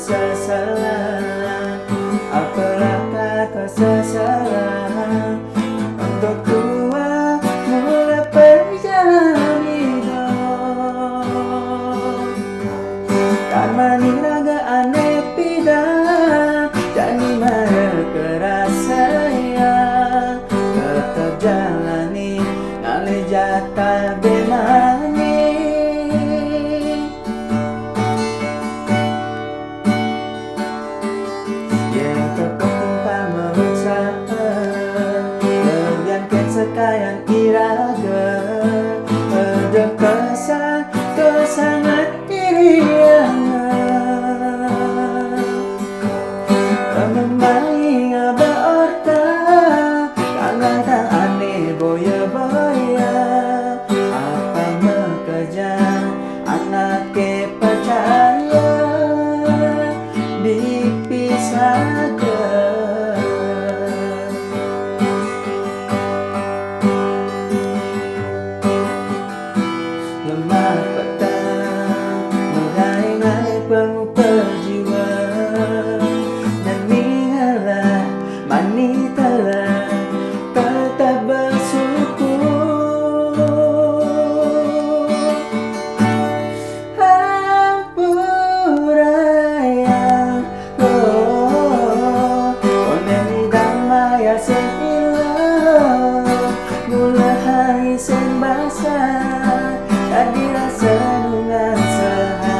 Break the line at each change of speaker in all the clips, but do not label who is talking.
sesalah, apakah kau sesalah untuk tua mulai perjalanan hidup. Karena niraga aneh pidang jadi marah keras saya tetap jalani ngalih jatah bemani. Yang tertimpa merusak lebihankan sekalian iraga ada kesan kesangat diriang memang ada orta kangen tak aneh boya-boya apa mekejang anak ke percaya dipisah ke lemah petang mengai-ngai penuh perjiwa dan mingalah manitalah tetap bersyukur. Hampuraya oneni damai sen ilang mula hari sen basah tadi rasa nungan saha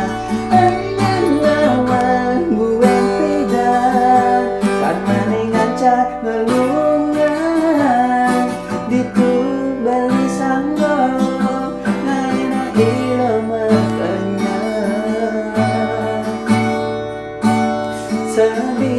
angan lawan buen pidan karena nengancak ngelungan ditu bali sanggo ngaina ilmu kenyang sedih